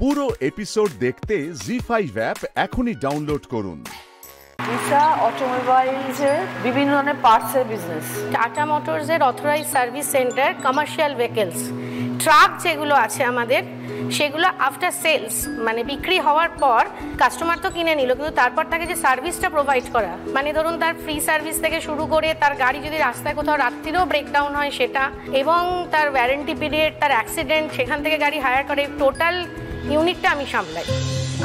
পুরো এপিসোড দেখতে জি5 অ্যাপ এখনই ডাউনলোড করুন। দিশা অটোমোবাইলসের বিভিন্ন ধরনের পার্টসের বিজনেস, টাটা মোটরসের authorised service centre, commercial vehicles, truck যেগুলো আছে আমাদের সেগুলো আফটার সেলস মানে বিক্রি হওয়ার পর কাস্টমার তো কিনে নিল, কিন্তু তারপর তাকে যে সার্ভিসটা প্রোভাইড করা, মানে ধরুন তার ফ্রি সার্ভিস থেকে শুরু করে তার গাড়ি যদি রাস্তায় কোথাও রাত্রিরেও ব্রেকডাউন হয় সেটা, এবং তার ওয়ারেন্টি পিরিয়ড, তার অ্যাক্সিডেন্ট, সেখান থেকে গাড়ি হায়ার করে, টোটাল ইউনিটটা আমি সামলাই।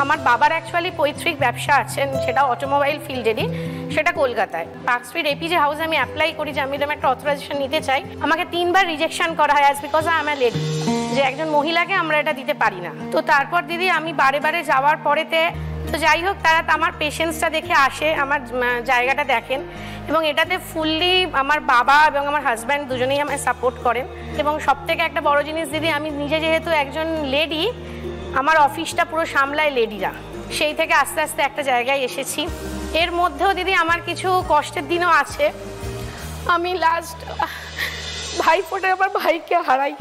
আমার বাবার অ্যাকচুয়ালি পৈতৃক ব্যবসা আছেন, সেটা অটোমোবাইল ফিল্ডেরই, সেটা কলকাতায়। পার্ক স্ট্রিট এপিজে হাউসে আমি অ্যাপ্লাই করি যে আমি এরকম একটা অথরাইজেশন নিতে চাই, আমাকে 3বার রিজেকশন করা হয় as because I am a lady, যে একজন মহিলাকে আমরা এটা দিতে পারি না। তো তারপর দিদি আমি বারে বারে যাওয়ার পরেতে, তো যাই হোক তারা আমার পেশেন্সটা দেখে আসে, আমার জায়গাটা দেখেন, এবং এটাতে ফুললি আমার বাবা এবং আমার হাজব্যান্ড দুজনেই আমায় সাপোর্ট করেন। এবং সবথেকে একটা বড় জিনিস দিদি, আমি নিজে যেহেতু একজন লেডি, আমার অফিসটা পুরো সামলায় লেডিরা, সেই থেকে আস্তে আস্তে একটা জায়গায় এসেছি। এর মধ্যেও দিদি আমার কিছু কষ্টের দিনও আছে। আমি লাস্ট ভাইফোঁটায় আমার ভাইকে হারাই।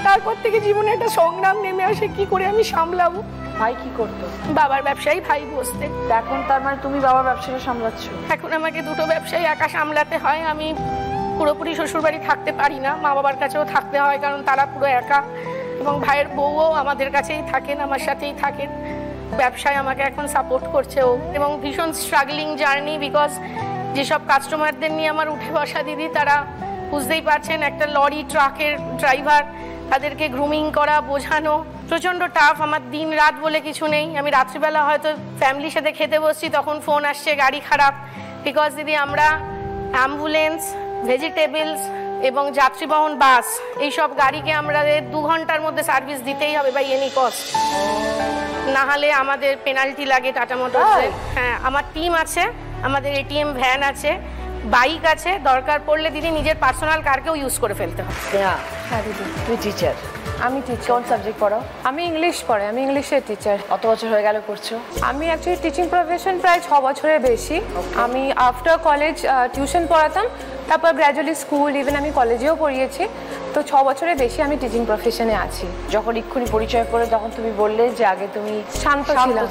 তারপর থেকে জীবনে একটা সংগ্রাম নেমে আসে, কি করে আমি সামলাবো। ভাই কি করতো? বাবার ব্যবসায়ী, ভাই বসতে। এখন তার মানে তুমি বাবার ব্যবসাটা সামলাচ্ছ? এখন আমাকে দুটো ব্যবসায়ী একা সামলাতে হয়। আমি পুরোপুরি শ্বশুরবাড়ি থাকতে পারি না, মা বাবার কাছেও থাকতে হয়, কারণ তারা পুরো একা, এবং ভাইয়ের বউও আমাদের কাছেই থাকেন, আমার সাথেই থাকেন। ব্যবসায় আমাকে এখন সাপোর্ট করছে ও, এবং ভীষণ স্ট্রাগলিং জার্নি, বিকজ যেসব কাস্টমারদের নিয়ে আমার উঠে বসা দিদি, তারা বুঝতেই পারছেন একটা লরি ট্রাকের ড্রাইভার, তাদেরকে গ্রুমিং করা, বোঝানো প্রচণ্ড টাফ। আমার দিন রাত বলে কিছু নেই। আমি রাত্রিবেলা হয়তো ফ্যামিলির সাথে খেতে বসছি, তখন ফোন আসছে গাড়ি খারাপ, বিকজ দিদি আমরা অ্যাম্বুলেন্স, ভেজিটেবলস এবং যাত্রীবহন বাস, এইসব গাড়িকে আমাদের 2 ঘন্টার মধ্যে সার্ভিস দিতেই হবে বাই এনি কস্ট, না হলে আমাদের পেনাল্টি লাগে টাটা মোটরসে। হ্যাঁ, আমার টিম আছে, আমাদের এটিএম ভ্যান আছে, বাইক আছে, দরকার পড়লে দিদি নিজের পার্সোনাল কারকেও ইউজ করে ফেলতে হবে। হ্যাঁ দিদি, তুমি টিচার? আমি টিচার। কোন সাবজেক্ট পড়াও? আমি ইংলিশ পড়াই, আমি ইংলিশের টিচার। কত বছর হয়ে গেল করছো? আমি অ্যাকচুয়ালি টিচিং প্রফেশন প্রায় 6 বছরের বেশি। আমি আফটার কলেজ টিউশন পড়াতাম, তারপর গ্র্যাজুয়ালি স্কুল, ইভেন আমি কলেজেও পড়িয়েছি। তো 6 বছরের বেশি আমি টিচিং প্রফেশনে আছি। যখন এক্ষুনি পরিচয় করে তখন তুমি বললে যে আগে তুমি শান্ত ছিলাম,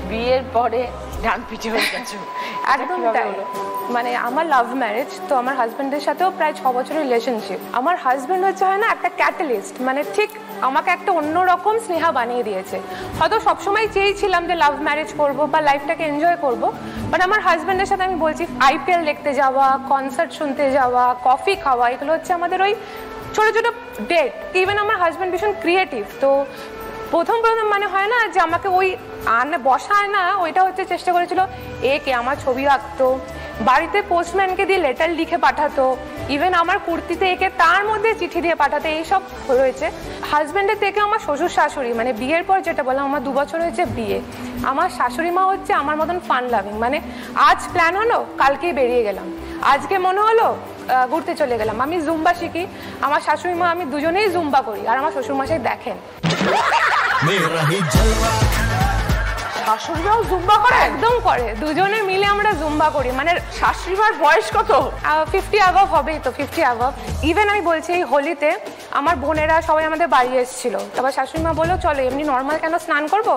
বিয়ের পরে ডান পিঠে হয়ে গেছো। একদম তাই। মানে আমার লাভ ম্যারেজ, তো আমার হাজব্যান্ডের সাথেও প্রায় 6 বছরের রিলেশনশিপ। আমার হাজব্যান্ড হচ্ছে হয় না একটা ক্যাটালিস্ট, মানে ঠিক আমাকে একটা অন্যরকম স্নেহা বানিয়ে দিয়েছে। হয়তো সবসময় চেয়েছিলাম যে লাভ ম্যারেজ করব বা লাইফটাকে এনজয় করব, বাট আমার হাজব্যান্ডের সাথে আমি বলছি আইপিএল দেখতে যাওয়া, কনসার্ট শুনতে যাওয়া, কফি খাওয়া, এগুলো হচ্ছে আমাদের ওই ছোটো ছোটো ডেট। ইভেন আমার হাজব্যান্ড ভীষণ ক্রিয়েটিভ, তো প্রথম মানে হয় না যে আমাকে ওই বসায় না, ওইটা হচ্ছে চেষ্টা করেছিল একে আমার ছবি আঁকতো, বাড়িতে পোস্টম্যানকে দিয়ে লেটার লিখে পাঠাতো, ইভেন আমার কুর্তিতে একে তার মধ্যে চিঠি দিয়ে পাঠাতো, এইসব রয়েছে। হাজব্যান্ডের থেকে আমার শ্বশুর শাশুড়ি, মানে বিয়ের পর যেটা বললাম আমার 2 বছর হয়েছে বিয়ে, আমার শাশুড়ি মা হচ্ছে আমার মতন ফান লাভিং। মানে আজ প্ল্যান হলো, কালকেই বেরিয়ে গেলাম, আজকে মনে হলো ঘুরতে চলে গেলাম। আমি জুম্বা শিখি, আমার শাশুড়ি মা আমি দুজনেই জুম্বা করি, আর আমার শ্বশুরমশাই দেখেন। শাশুড়িরাও জুম্বা করে? একদম করে, দুজনে মিলে আমরা জুম্বা করি। মানে শাশুড়িমার বয়স কত? 50 অ্যাবভ হবেই তো, 50 অ্যাবভ। ইভেন আমি বলছি এই হোলিতে আমার বোনেরা সবাই আমাদের বাড়ি এসেছিল, তারপর শাশুড়ি মা বললো চলো এমনি নর্মাল কেন স্নান করবো,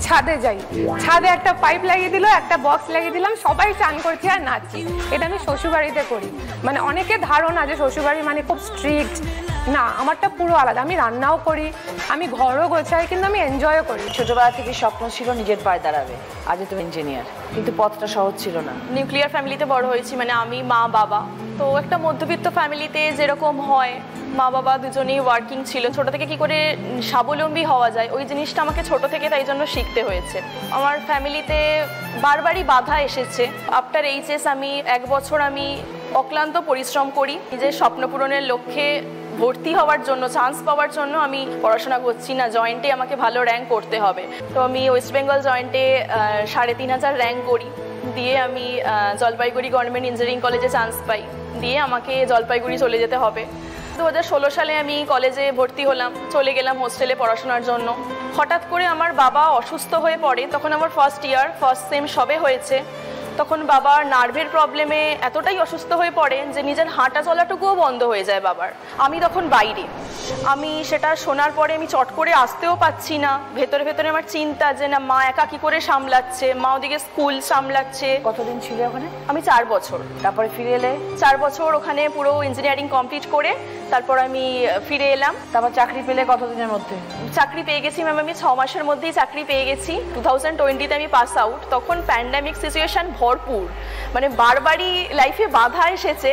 ছাদে যাই। ছাদে একটা পাইপ লাগিয়ে দিল, একটা বক্স লাগিয়ে দিলাম, সবাই চান করছি আর নাচছি। এটা আমি শ্বশুরবাড়িতে করি। মানে অনেকে ধারণা যে শ্বশুরবাড়ি মানে খুব স্ট্রিক্ট, না, আমারটা পুরো আলাদা। আমি রান্নাও করি, আমি ঘরও গোছাই, কিন্তু আমি এনজয়ও করি। ছোটবেলা থেকে স্বপ্ন ছিল নিজের পায়ে দাঁড়াবে, আজ তুমি ইঞ্জিনিয়ার, কিন্তু পথটা সহজ ছিল না। নিউক্লিয়ার ফ্যামিলিতে বড় হয়েছি, মানে আমি, মা, বাবা। তো একটা মধ্যবিত্ত ফ্যামিলিতে যেরকম হয়, মা বাবা দুজনেই ওয়ার্কিং ছিল। ছোট থেকে কি করে স্বাবলম্বী হওয়া যায় ওই জিনিসটা আমাকে ছোট থেকে তাই জন্য শিখতে হয়েছে। আমার ফ্যামিলিতে বারবারই বাধা এসেছে। আফটার এইচএস আমি 1 বছর আমি অক্লান্ত পরিশ্রম করি নিজের স্বপ্ন পূরণের লক্ষ্যে। ভর্তি হওয়ার জন্য, চান্স পাওয়ার জন্য আমি পড়াশোনা করছি না, জয়েন্টে আমাকে ভালো র্যাঙ্ক করতে হবে। তো আমি ওয়েস্ট বেঙ্গল জয়েন্টে 3500 র্যাঙ্ক করি, দিয়ে আমি জলপাইগুড়ি গভর্নমেন্ট ইঞ্জিনিয়ারিং কলেজে চান্স পাই, দিয়ে আমাকে জলপাইগুড়ি চলে যেতে হবে। 2016 সালে আমি কলেজে ভর্তি হলাম, চলে গেলাম হোস্টেলে পড়াশোনার জন্য। হঠাৎ করে আমার বাবা অসুস্থ হয়ে পড়ে, তখন আমার ফার্স্ট ইয়ার ফার্স্ট সেম সবে হয়েছে। তখন বাবার নার্ভের প্রবলেমে এতটাই অসুস্থ হয়ে পড়ে যে নিজের হাঁটা চলাটুকুও বন্ধ হয়ে যায় বাবার। আমি তখন বাইরে, আমি সেটা শোনার পরে আমি চট করে আসতেও পাচ্ছি না। ভেতরে ভেতরে আমার চিন্তা যে না মা একা কি করে সামলাচ্ছে, মা ওদিকে স্কুল সামলাচ্ছে। কতদিন ছিল ওখানে? আমি 4 বছর। তারপরে ফিরে এলে? 4 বছর ওখানে পুরো ইঞ্জিনিয়ারিং কমপ্লিট করে তারপর আমি ফিরে এলাম। তারপর চাকরি পেলে কতদিনের মধ্যে? চাকরি পেয়ে গেছি ম্যাম, আমি 6 মাসের মধ্যেই চাকরি পেয়ে গেছি। 2020-তে আমি পাস আউট। তখন প্যান্ডামিক সিচুয়েশন ভরপুর, মানে বারবারই লাইফে বাধা এসেছে,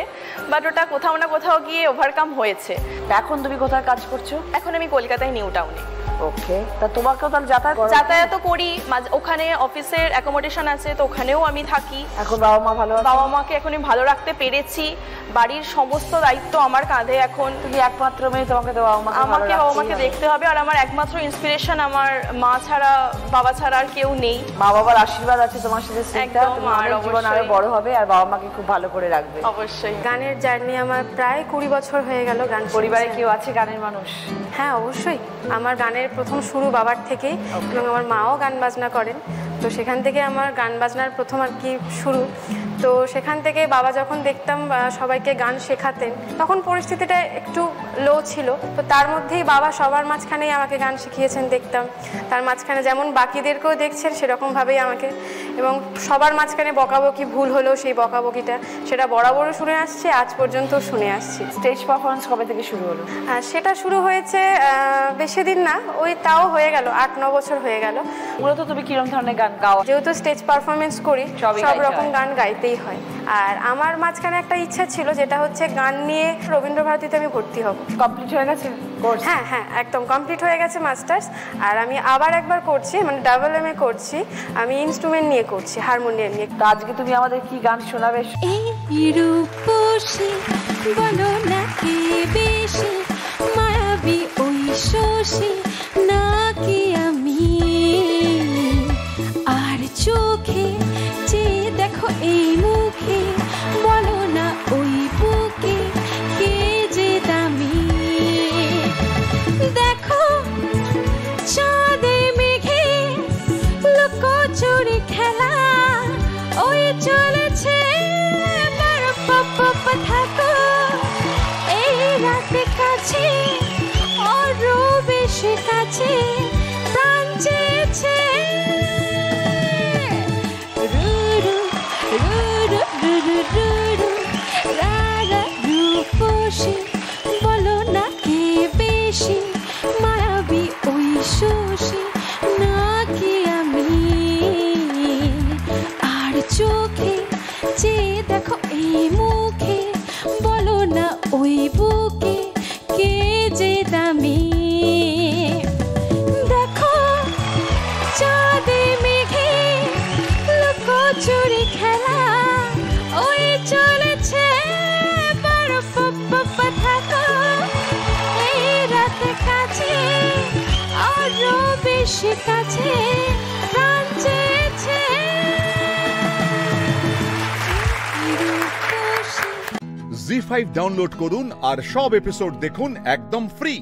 বাট ওটা কোথাও না কোথাও গিয়ে ওভারকাম হয়েছে। এখন তুমি কোথায় কাজ করছো? এখন আমি কলকাতায় নিউ টাউনে। ওকে, তা তোমাকেও তাহলে যাতায়াত করি, ওখানে অফিসের অ্যাকোমোডেশন আছে, তো ওখানেও আমি থাকি। এখন বাবা মা ভালো? বাবা মাকে এখন আমি ভালো রাখতে পেরেছি, বাড়ির সমস্ত দায়িত্ব আমার কাঁধে এখন। তুমি একমাত্র মেয়ে, তোমাকে তো আমাকে বাবা মাকে দেখতে হবে, আর আমার একমাত্র ইন্সপিরেশন আমার মা ছাড়া, বাবা ছাড়া আর কেউ নেই। মা বাবার আশীর্বাদ আছে তোমার সাথে, জীবন আরো বড় হবে আর বাবা মাকে খুব ভালো করে রাখবে। অবশ্যই। গানের জার্নি আমার প্রায় 20 বছর হয়ে গেল। গান পরিবারে কেউ আছে গানের মানুষ? হ্যাঁ অবশ্যই, আমার গানের প্রথম শুরু বাবার থেকেই, এবং আমার মাও গান বাজনা করেন, তো সেখান থেকে আমার গান বাজনার প্রথম আর কি শুরু। তো সেখান থেকে বাবা যখন দেখতাম সবাইকে গান শেখাতেন, তখন পরিস্থিতিটা একটু লো ছিল, তো তার মধ্যেই বাবা সবার মাঝখানেই আমাকে গান শিখিয়েছেন দেখতাম। তার মাঝখানে যেমন বাকিদেরকেও দেখছেন সেরকমভাবেই আমাকে, এবং সবার মাঝখানে বকাবকি ভুল হলেও সেই বকাবকিটা সেটা বরাবরও শুনে আসছে, আজ পর্যন্ত শুনে আসছি। স্টেজ পারফরমেন্স কবে থেকে শুরু হলো? সেটা শুরু হয়েছে বেশি দিন না, ওই তাও হয়ে গেল 8-9 বছর হয়ে গেল। মূলত তুমি কিরকম ধরনের গান গাও? যেহেতু স্টেজ পারফরমেন্স করি, সব রকম গান গাইতেই হয়। আর আমার মাঝখানে একটা ইচ্ছা ছিল, যেটা হচ্ছে গান নিয়ে রবীন্দ্রভারতীতে আমি ভর্তি হব। কমপ্লিট হয়ে গেছে? হ্যাঁ হ্যাঁ, একদম কমপ্লিট হয়ে গেছে মাস্টার্স। আর আমি আবার একবার করছি, মানে ডাবল MA করছি, আমি ইনস্ট্রুমেন্ট নিয়ে করছি, হারমোনিয়াম নিয়ে। তো আজকে তুমি আমাদের কি গান শোনাবে? এই রূপসী বলো না কে বেশি মায়াবী ওই শোষী নাকি আমি, আর চোখে যে দেখো এই মুখে বলো না ওই বুকে কে যে দামি। দেখো চাঁদে মেঘে লুকোচুরি খেলা ওই চলেছে, থাকো এই রাতে কাছে আরো বেশি কাছে প্রাণ চেয়েছে। রুরু রুরু রুরু রুরু রারা রূপসী বলো না কে বেশি মায়াবী ওই শোষী নাকি আমি, আর চোখে যে দেখো এই মুখে বলো না ওই বুকে কে যে দামি। দেখো চাঁদে মেঘে লুকোচুরি খেলা ওই চলেছে, বরফ থাকো এই রাতে কাছে আরো বেশি কাছে প্রাণ চেয়েছে। জি5 ডাউনলোড করুন আর সব এপিসোড দেখুন একদম ফ্রি।